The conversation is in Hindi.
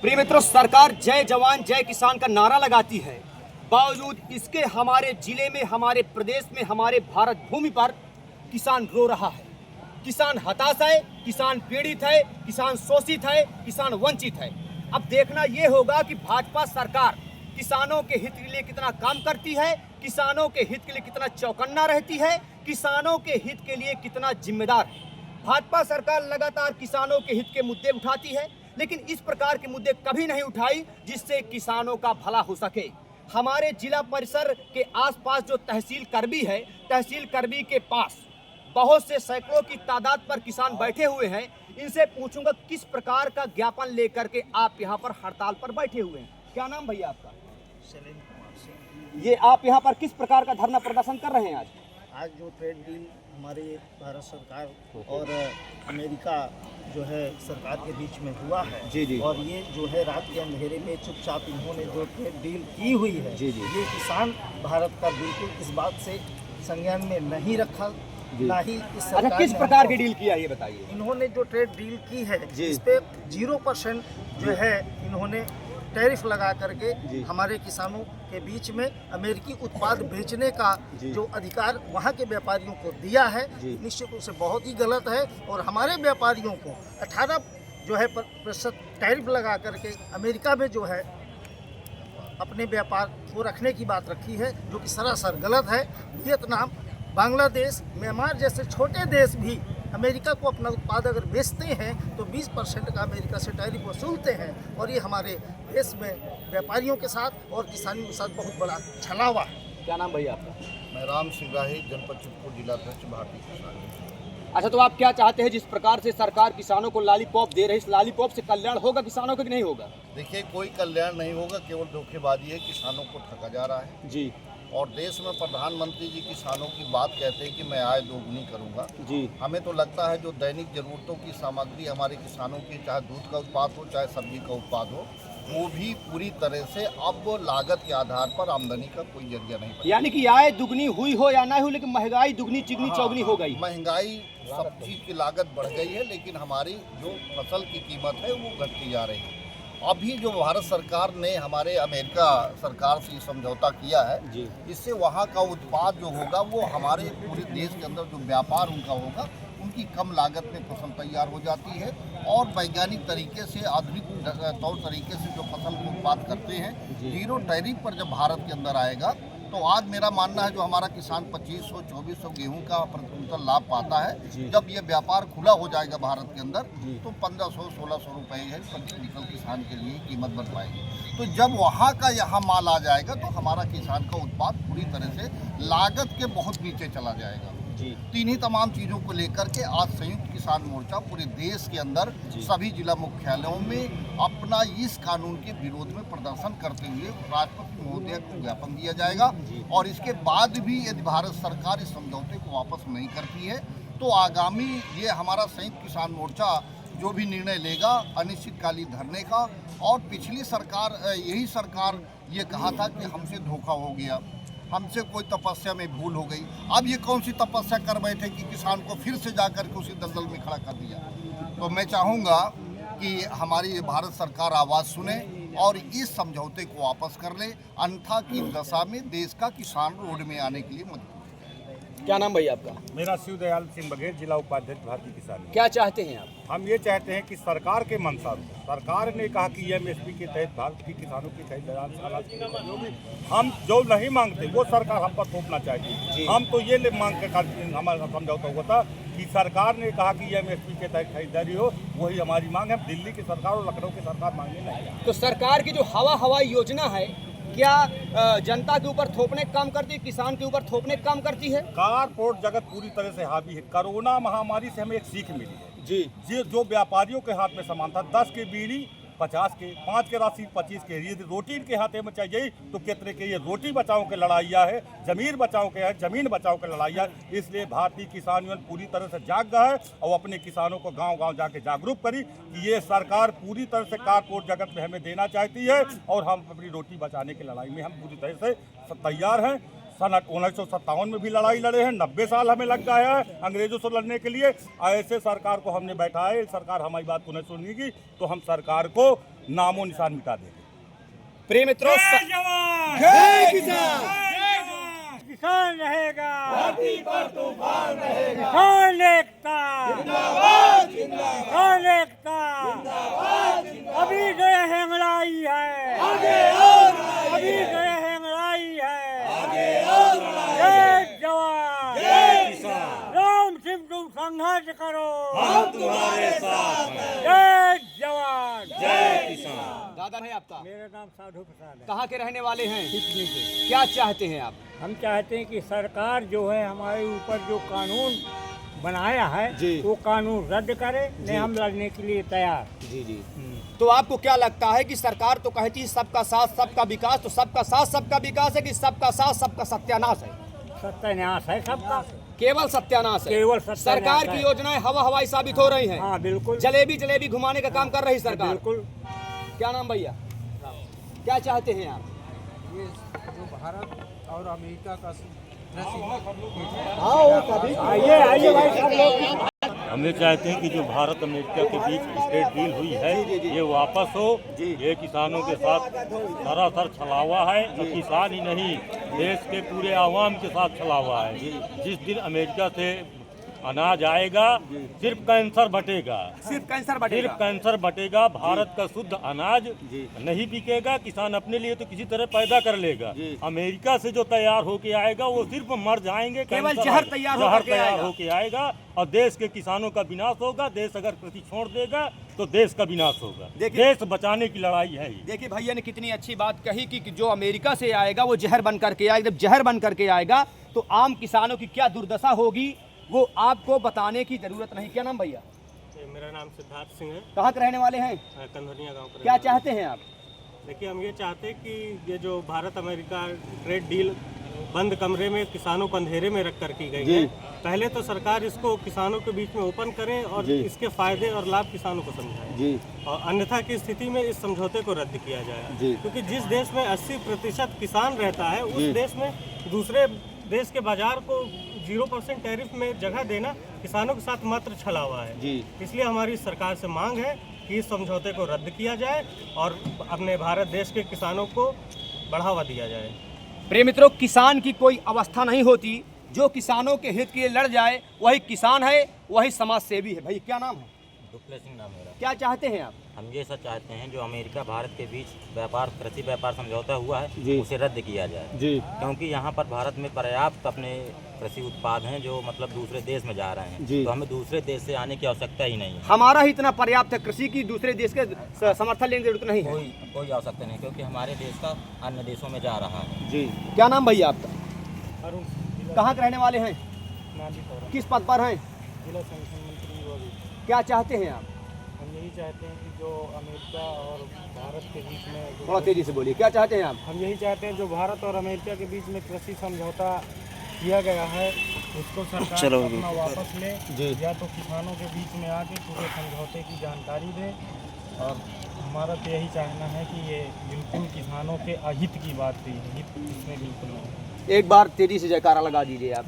प्रिय मित्रों, सरकार जय जवान जय किसान का नारा लगाती है, बावजूद इसके हमारे जिले में, हमारे प्रदेश में, हमारे भारत भूमि पर किसान रो रहा है। किसान हताश है, किसान पीड़ित है, किसान शोषित है, किसान वंचित है। अब देखना यह होगा कि भाजपा सरकार किसानों के हित के लिए कितना काम करती है, किसानों के हित के लिए कितना चौकन्ना रहती है, किसानों के हित के लिए कितना जिम्मेदार है। भाजपा सरकार लगातार किसानों के हित के मुद्दे उठाती है, लेकिन इस प्रकार के मुद्दे कभी नहीं उठाई जिससे किसानों का भला हो सके। हमारे जिला परिसर के आसपास जो तहसील करबी है, तहसील करबी के पास बहुत से सैकड़ों की तादाद पर किसान बैठे हुए हैं। इनसे पूछूंगा किस प्रकार का ज्ञापन लेकर के आप यहाँ पर हड़ताल पर बैठे हुए हैं। क्या नाम भैया आपका? सलीम कुमार सिंह। ये आप यहाँ पर किस प्रकार का धरना प्रदर्शन कर रहे हैं आज जो ट्रेड डील हमारी भारत सरकार और अमेरिका जो है सरकार के बीच में हुआ है, जी। और ये जो है रात के अंधेरे में चुपचाप इन्होंने जो ट्रेड डील की हुई है, जी। ये किसान भारत का बिल्कुल इस बात से संज्ञान में नहीं रखा, ना ही इस सरकार अच्छा, किस ने प्रकार की डील किया ये बताइए। इन्होंने जो ट्रेड डील की है जी। इस पे 0% जो है इन्होंने टैरिफ लगा करके हमारे किसानों के बीच में अमेरिकी उत्पाद बेचने का जो अधिकार वहाँ के व्यापारियों को दिया है, निश्चित रूप से बहुत ही गलत है। और हमारे व्यापारियों को 18 जो है प्रतिशत टैरिफ लगा करके अमेरिका में जो है अपने व्यापार को रखने की बात रखी है, जो कि सरासर गलत है। वियतनाम, बांग्लादेश, म्यांमार जैसे छोटे देश भी अमेरिका को अपना उत्पाद अगर बेचते हैं तो 20% का अमेरिका से टैरिफ वसूलते हैं, और ये हमारे देश में व्यापारियों के साथ और किसानों के साथ बहुत बड़ा छलावा है। क्या नाम भैया आपका? मैं राम सिंह राही, जनपद चित्रकूट, जिला अध्यक्ष भारतीय किसान यूनियन। अच्छा, तो आप क्या चाहते हैं जिस प्रकार से सरकार किसानों को लॉलीपॉप दे रही है, इस लॉलीपॉप से कल्याण होगा किसानों का कि नहीं होगा? देखिए, कोई कल्याण नहीं होगा, केवल धोखेबाजी है। किसानों को ठगा जा रहा है जी। और देश में प्रधानमंत्री जी किसानों की बात कहते हैं कि मैं आय दोगुनी करूंगा। जी। हमें तो लगता है जो दैनिक जरूरतों की सामग्री हमारे किसानों की, चाहे दूध का उत्पाद हो, चाहे सब्जी का उत्पाद हो, वो भी पूरी तरह से अब लागत के आधार पर आमदनी का कोई जरिया नहीं बना। यानी कि आय दुगनी हुई हो या ना हो, लेकिन महंगाई दुगनी चिगनी चौगनी हो गई। महंगाई, सब चीज़ की लागत बढ़ गई है, लेकिन हमारी जो फसल की कीमत है वो घटती जा रही है। अभी जो भारत सरकार ने हमारे अमेरिका सरकार से समझौता किया है, इससे वहाँ का उत्पाद जो होगा वो हमारे पूरे देश के अंदर जो व्यापार उनका होगा, उनकी कम लागत में फसल तैयार हो जाती है और वैज्ञानिक तरीके से, आधुनिक तौर तरीके से जो फसल को उत्पाद करते हैं, 0 टैरिफ पर जब भारत के अंदर आएगा तो आज मेरा मानना है जो हमारा किसान 2500-2400 गेहूं का प्रति कुंतल लाभ पाता है, जब ये व्यापार खुला हो जाएगा भारत के अंदर तो 1500-1600 रुपये है प्रति क्विंटल किसान के लिए कीमत बन पाएगी। तो जब वहाँ का यहाँ माल आ जाएगा तो हमारा किसान का उत्पाद पूरी तरह से लागत के बहुत नीचे चला जाएगा। तीन तमाम चीज़ों को लेकर के आज संयुक्त किसान मोर्चा पूरे देश के अंदर सभी जिला मुख्यालयों में अपना इस कानून के विरोध में प्रदर्शन करते हुए राष्ट्रपति महोदय को ज्ञापन दिया जाएगा। और इसके बाद भी यदि भारत सरकार इस समझौते को वापस नहीं करती है तो आगामी ये हमारा संयुक्त किसान मोर्चा जो भी निर्णय लेगा अनिश्चितकालीन धरने का। और पिछली सरकार, यही सरकार ये कहा था कि हमसे धोखा हो गया, हमसे कोई तपस्या में भूल हो गई। अब ये कौन सी तपस्या कर बैठे कि किसान को फिर से जाकर के उसी दलदल में खड़ा कर दिया। तो मैं चाहूँगा कि हमारी भारत सरकार आवाज़ सुने और इस समझौते को वापस कर ले, अन्यथा की दशा में देश का किसान रोड में आने के लिए मजबूर। क्या नाम भैया आपका? मेरा शिवदयाल सिंह बघेल, जिला उपाध्यक्ष भारतीय किसान। क्या चाहते हैं आप? हम ये चाहते हैं कि सरकार के मंशा, सरकार ने कहा कि एमएसपी के तहत भारत के किसानों की कई जो भी हम जो नहीं मांगते वो सरकार हम पर थोपना चाहिए। हम तो ये मांग कर हमारा समझौता हुआ था कि सरकार ने कहा कि एमएसपी के तहत खरीदारी हो, वही हमारी मांग है। दिल्ली की सरकार और लखनऊ की सरकार मांगे नहीं। तो सरकार की जो हवाई योजना है, क्या जनता के ऊपर थोपने काम करती है, किसान के ऊपर थोपने काम करती है? कारपोरेट जगत पूरी तरह से हावी है। कोरोना महामारी से हमें एक सीख मिली है जी। जो व्यापारियों के हाथ में सामान था, 10 के बीड़ी 50 के, 5 के राशि 25 के, यदि रोटी के हाथे में चाहिए तो कितने के। ये रोटी बचाओ के लड़ाइया है, जमीन बचाओ के है, जमीन बचाओ के लड़ाइया है। इसलिए भारतीय किसान यूनियन पूरी तरह से जाग गया है और अपने किसानों को गांव-गांव जाके जागरूक करी कि ये सरकार पूरी तरह से कारपोरेट जगत में हमें देना चाहती है और हम अपनी रोटी बचाने की लड़ाई में हम पूरी तरह से तैयार हैं। सन 1957 में भी लड़ाई लड़े हैं, 90 साल हमें लग गया है अंग्रेजों से लड़ने के लिए। ऐसे सरकार को हमने बैठाया, सरकार हमारी बात को नहीं सुनेगी तो हम सरकार को नामो निशान मिटा देंगे। प्रिय मित्रों, किसान रहेगा, धरती पर तूफान रहेगा, किसान एकता किसान एकता अभी गए हेंगलाई है, अभी गए हेंगलाई है, जय जवान जय किसान, राम सिंह तुम संघर्ष करो, हम तुम्हारे साथ हैं, जय जवान जय किसान। दादा है आपका? मेरा नाम साधु प्रसाद है। कहाँ के रहने वाले हैं? कितने के? क्या चाहते हैं आप? हम चाहते हैं कि सरकार जो है हमारे ऊपर जो कानून बनाया है जी। वो कानून रद्द करे, नहीं हम लड़ने के लिए तैयार। जी जी। तो आपको क्या लगता है कि सरकार तो कहती है सबका साथ सबका विकास, तो सबका साथ सबका विकास है कि सबका साथ सबका सत्यानाश है? सत्यानाश है सबका, केवल सत्यानाश है। केवल सत्यानाश सरकार की है। योजनाएं हवा हवाई साबित हो रही हैं। हाँ बिल्कुल जलेबी घुमाने का काम कर रही सरकार। बिल्कुल। क्या नाम भैया? क्या चाहते हैं आप? ये जो भारत और अमेरिका का आइए भाई सब लोग। हम ये चाहते हैं कि जो भारत अमेरिका के बीच ट्रेड डील हुई है ये वापस हो। ये किसानों के साथ सरासर छलावा है, और किसान ही नहीं देश के पूरे आवाम के साथ छलावा है। जिस दिन अमेरिका से अनाज आएगा सिर्फ कैंसर बटेगा, सिर्फ कैंसर सिर्फ बढ़ेगा। कैंसर बटेगा। भारत का शुद्ध अनाज नहीं बिकेगा, किसान अपने लिए तो किसी तरह पैदा कर लेगा। अमेरिका से जो तैयार होके आएगा वो सिर्फ मर जाएंगे, केवल कैंसर जहर तैयार होके आएगा और देश के किसानों का विनाश होगा। देश अगर कृषि छोड़ देगा तो देश का विनाश होगा। देश बचाने की लड़ाई है ये। देखिए भैया ने कितनी अच्छी बात कही कि जो अमेरिका से आएगा वो जहर बन करके आएगा। जब जहर बन करके आएगा तो आम किसानों की क्या दुर्दशा होगी वो आपको बताने की जरूरत नहीं। क्या नाम भैया? मेरा नाम सिद्धार्थ सिंह है, कहाँ के रहने वाले हैं? कंधरिया गांव का। क्या चाहते हैं आप? देखिए हम ये चाहते हैं कि ये जो भारत अमेरिका ट्रेड डील बंद कमरे में किसानों को अंधेरे में रख कर की गई है, पहले तो सरकार इसको किसानों के बीच में ओपन करे और इसके फायदे और लाभ किसानों को समझाए, और अन्यथा की स्थिति में इस समझौते को रद्द किया जाए। क्योंकि जिस देश में 80% किसान रहता है उस देश में दूसरे देश के बाजार को 0% टैरिफ में जगह देना किसानों के साथ मात्र छलावा है। इसलिए हमारी सरकार से मांग है कि इस समझौते को रद्द किया जाए और अपने भारत देश के किसानों को बढ़ावा दिया जाए। प्रिय मित्रों, किसान की कोई अवस्था नहीं होती। जो किसानों के हित के लिए लड़ जाए वही किसान है, वही समाज सेवी है। भाई क्या नाम है? दुखले सिंह नाम मेरा। क्या चाहते हैं आप? हम ये सब चाहते हैं जो अमेरिका भारत के बीच कृषि व्यापार समझौता हुआ है उसे रद्द किया जाए क्योंकि यहाँ पर भारत में पर्याप्त अपने कृषि उत्पाद हैं जो मतलब दूसरे देश में जा रहे हैं, तो हमें दूसरे देश से आने की आवश्यकता ही नहीं है। हमारा ही इतना पर्याप्त है कृषि की, दूसरे देश के समर्थन लेने की जरूरत नहीं है। कोई आवश्यकता नहीं क्योंकि हमारे देश का अन्य देशों में जा रहा है। जी। क्या नाम भैया आपका? कहाँ के रहने वाले हैं? किस पद पर हैं? जिला संगठन मंत्री। क्या चाहते हैं आप? हम यही चाहते हैं कि जो अमेरिका और भारत के बीच में थोड़ा तेजी से बोलिए। क्या चाहते हैं आप? हम यही चाहते हैं जो भारत और अमेरिका के बीच में कृषि समझौता किया गया है उसको सरकार अपना वापस ले, या तो किसानों के बीच में आके पूरे समझौते की जानकारी दे। और हमारा तो यही चाहना है कि ये बिल्कुल किसानों के अहित की बात थी, हित इसमें बिल्कुल नहीं। एक बार तेजी से जयकारा लगा दीजिए आप।